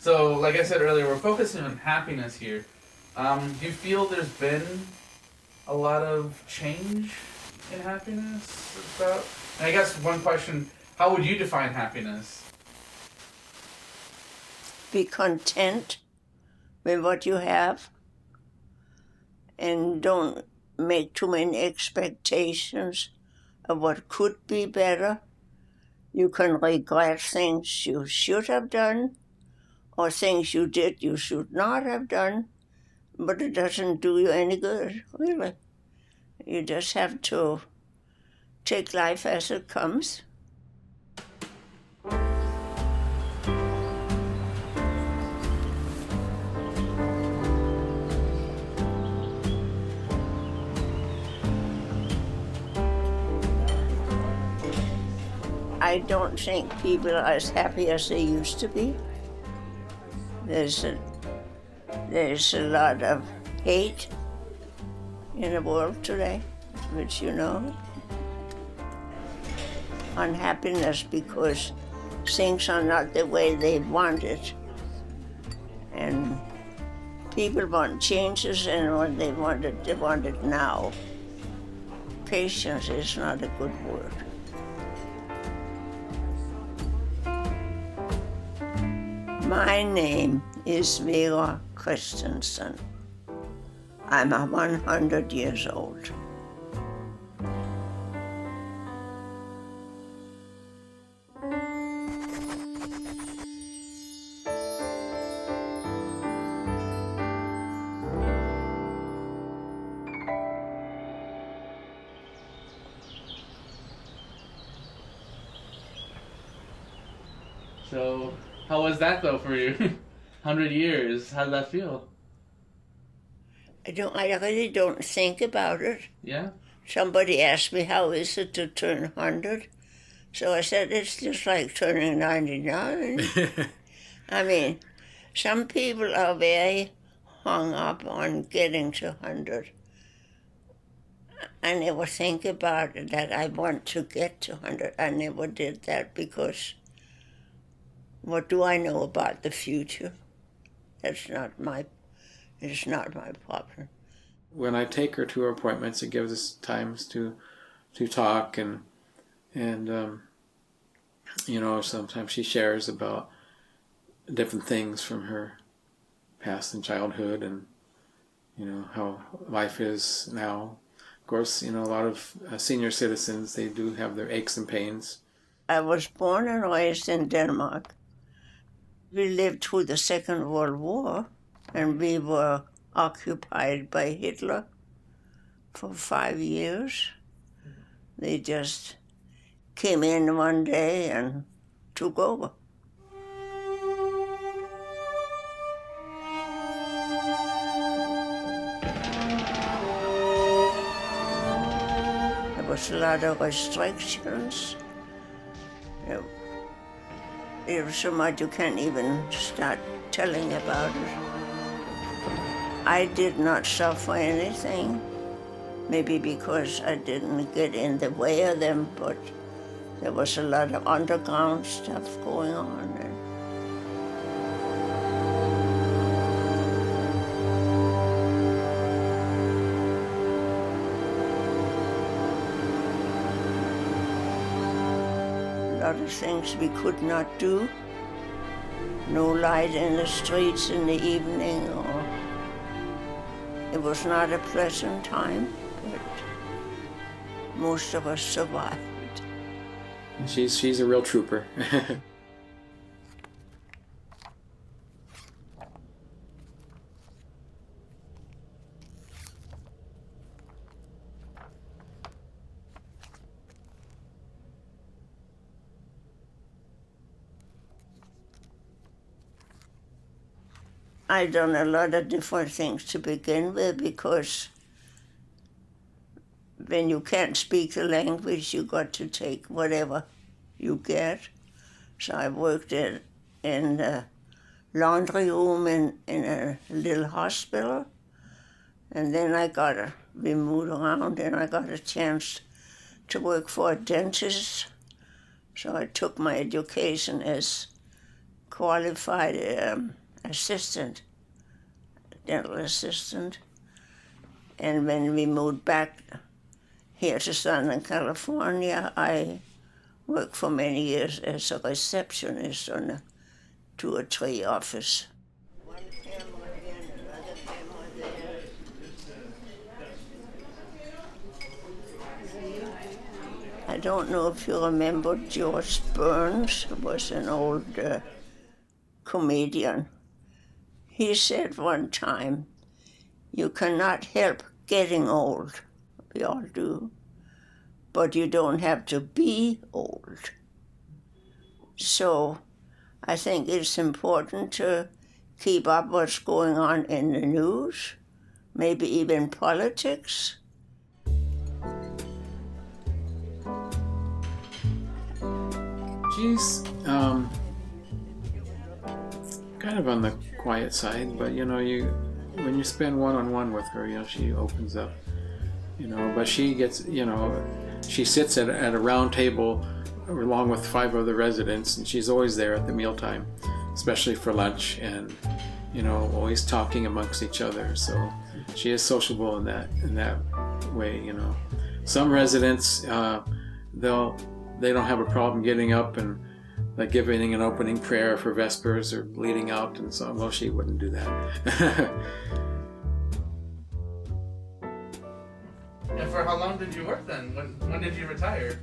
So, like I said earlier, we're focusing on happiness here. Do you feel there's been a lot of change in happiness? And I guess one question, how would you define happiness? Be content with what you have and don't make too many expectations of what could be better. You can regret things you should have done or things you did you should not have done, but it doesn't do you any good, really. You just have to take life as it comes. I don't think people are as happy as they used to be. There's a lot of hate in the world today, which you know. Unhappiness because things are not the way they want it. And people want changes, and when they want it now. Patience is not a good word. My name is Vera Christensen. I'm 100 years old. So, how was that though for you? 100 years, how did that feel? I really don't think about it. Yeah? Somebody asked me, how is it to turn 100? So I said, it's just like turning 99. I mean, some people are very hung up on getting to 100. I never think about it, that I want to get to 100. I never did that because what do I know about the future? It's not my problem. When I take her to her appointments, it gives us times to talk and you know, sometimes she shares about different things from her past and childhood and, you know, how life is now. Of course, you know, a lot of senior citizens, they do have their aches and pains. I was born and raised in Denmark. We lived through the Second World War, and we were occupied by Hitler for 5 years. They just came in one day and took over. There was a lot of restrictions. It was so much you can't even start telling about it. I did not suffer anything, maybe because I didn't get in the way of them, but there was a lot of underground stuff going on. A lot of things we could not do. No light in the streets in the evening, or it was not a pleasant time, but most of us survived. She's a real trooper. I've done a lot of different things to begin with, because when you can't speak the language, you got to take whatever you get. So I worked in the laundry room in a little hospital, and then we moved around, and I got a chance to work for a dentist. So I took my education as qualified assistant, dental assistant. And when we moved back here to Southern California, I worked for many years as a receptionist on a 2 or 3 office. One camera here and another camera there. I don't know if you remember George Burns, who was an old comedian. He said one time, "You cannot help getting old." We all do. But you don't have to be old. So I think it's important to keep up what's going on in the news, maybe even politics. She's kind of on the quiet side, but when you spend one-on-one with her, she opens up, but she gets, she sits at a round table along with 5 other residents, and she's always there at the mealtime, especially for lunch, and always talking amongst each other. So she is sociable in that way. Some residents they don't have a problem getting up and like giving an opening prayer for Vespers or bleeding out and so on. Well, she wouldn't do that. And for how long did you work then? When did you retire?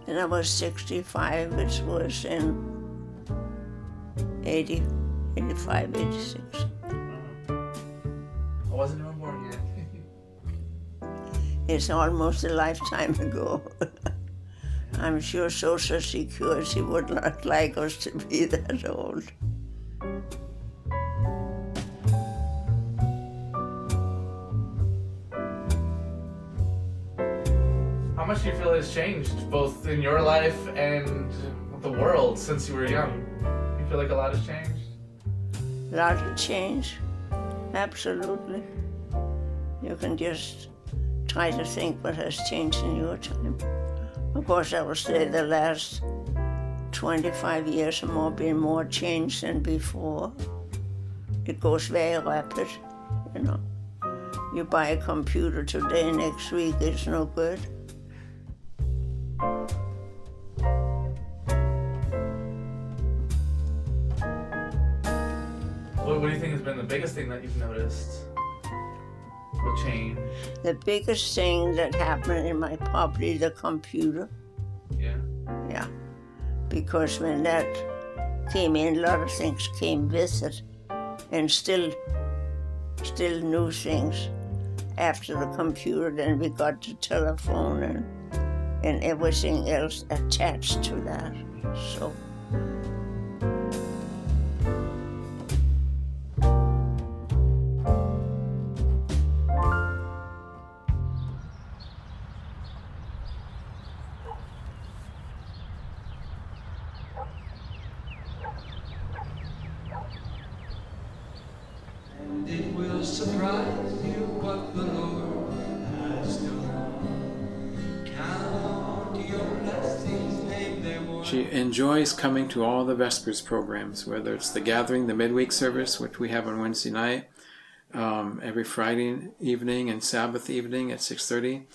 And I was 65, which was in 80, 85, 86. I wasn't even born yet. It's almost a lifetime ago. I'm sure Social Security would not like us to be that old. How much do you feel has changed, both in your life and the world, since you were young? You feel like a lot has changed? A lot of change, absolutely. You can just try to think what has changed in your time. Of course, I would say the last 25 years or more been more change than before. It goes very rapid, You buy a computer today, next week it's no good. What do you think has been the biggest thing that you've noticed will change? The biggest thing that happened in my probably the computer. Yeah. Yeah. Because when that came in, a lot of things came with it. And still new things after the computer. Then we got the telephone and everything else attached to that. So. It will surprise you what the Lord has done. Count your blessings, name them one. She enjoys coming to all the Vespers programs, whether it's the gathering, the midweek service, which we have on Wednesday night, every Friday evening and Sabbath evening at 6:30.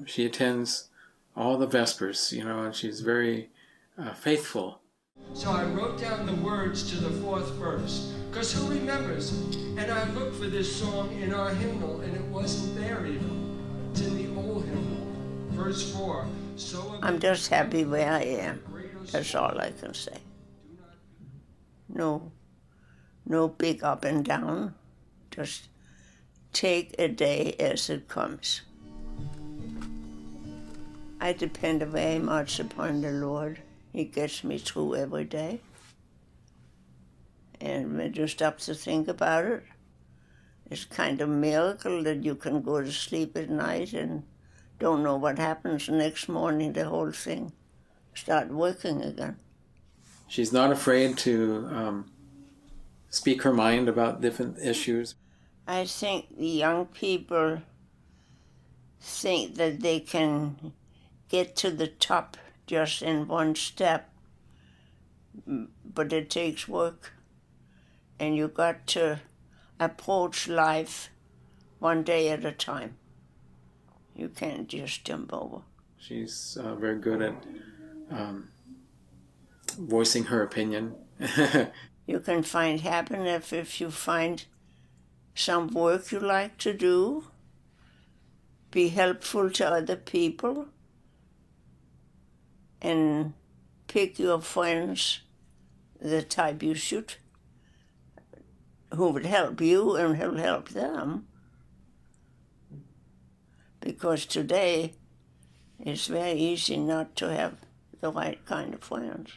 She attends all the Vespers, and she's very faithful. So I wrote down the words to the 4th verse, because who remembers? And I looked for this song in our hymnal, and it wasn't there even. It's in the old hymnal. Verse 4. So I'm just happy where I am. That's all I can say. No big up and down. Just take a day as it comes. I depend very much upon the Lord. He gets me through every day. And when you stop to think about it, it's kind of a miracle that you can go to sleep at night and don't know what happens the next morning. The whole thing start working again. She's not afraid to speak her mind about different issues. I think the young people think that they can get to the top just in one step, but it takes work. And you got to approach life one day at a time. You can't just jump over. She's very good at voicing her opinion. You can find happiness if you find some work you like to do, be helpful to other people, and pick your friends the type you should, who would help you and who'll help them. Because today it's very easy not to have the right kind of friends.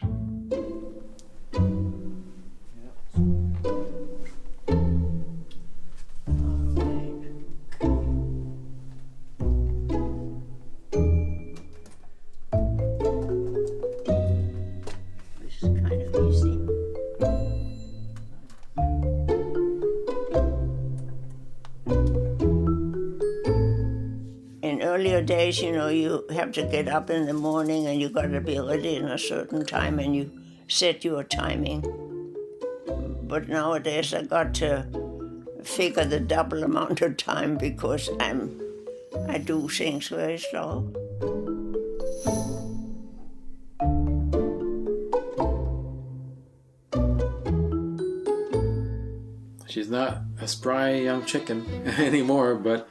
Earlier days, you know, you have to get up in the morning and you got to be ready in a certain time and you set your timing. But nowadays I got to figure the double amount of time because I do things very slow. She's not a spry young chicken anymore, but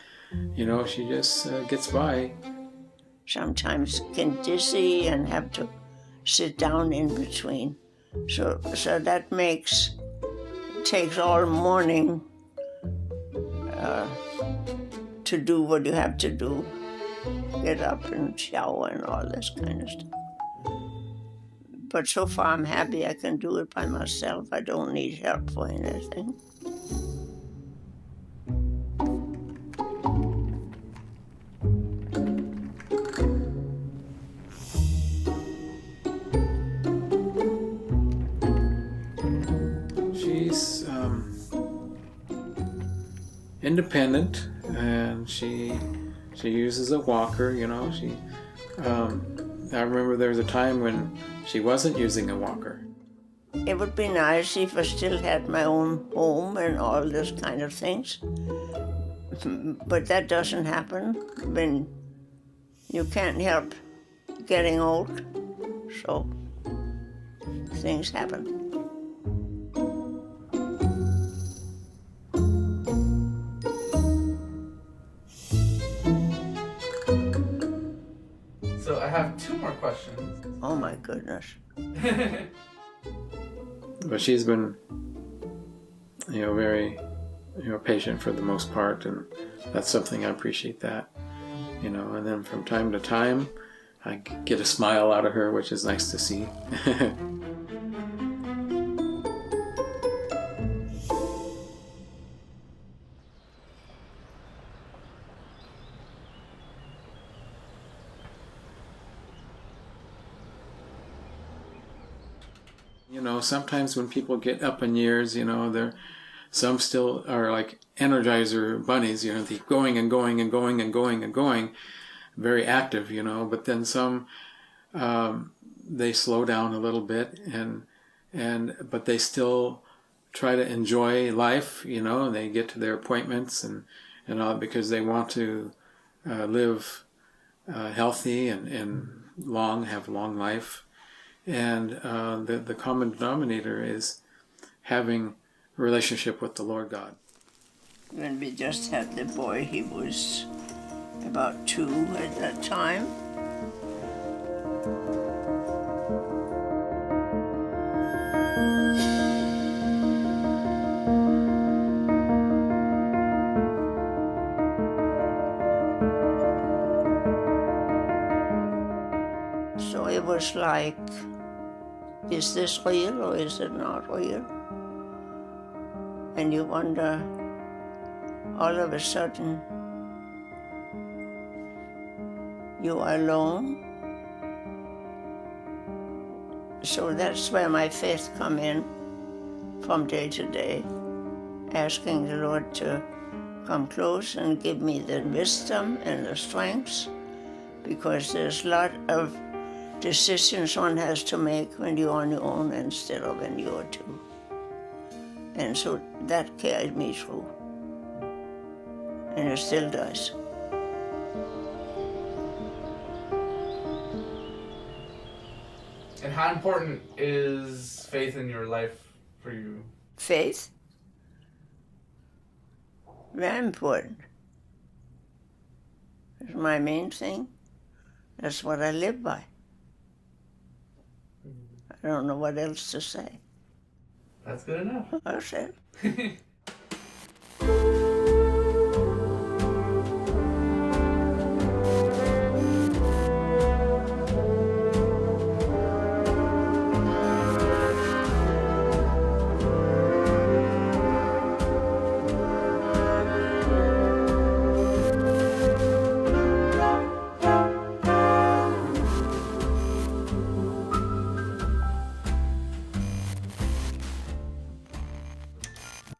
you know, she just gets by. Sometimes get dizzy and have to sit down in between. So that takes all morning to do what you have to do. Get up and shower and all this kind of stuff. But so far I'm happy I can do it by myself. I don't need help for anything. Independent, and she uses a walker. You know, I remember there was a time when she wasn't using a walker. It would be nice if I still had my own home and all this kind of things, but that doesn't happen when you can't help getting old, so things happen. So I have two more questions. Oh my goodness. But she's been, you know, very, you know, patient for the most part, and that's something I appreciate that, you know. And then from time to time, I get a smile out of her, which is nice to see. You know, sometimes when people get up in years, you know, some still are like Energizer bunnies, you know, they going and going and going and going and going, very active, you know. But then some, they slow down a little bit, but they still try to enjoy life, you know. And they get to their appointments and all because they want to live healthy and have long life. And the common denominator is having a relationship with the Lord God. When we just had the boy, he was about 2 at that time. So it was like, is this real or is it not real? And you wonder, all of a sudden, you are alone. So that's where my faith come in from day to day, asking the Lord to come close and give me the wisdom and the strength, because there's a lot of decisions one has to make when you're on your own instead of when you're two. And so that carried me through. And it still does. And how important is faith in your life for you? Faith? Very important. It's my main thing. That's what I live by. I don't know what else to say. That's good enough. That's it.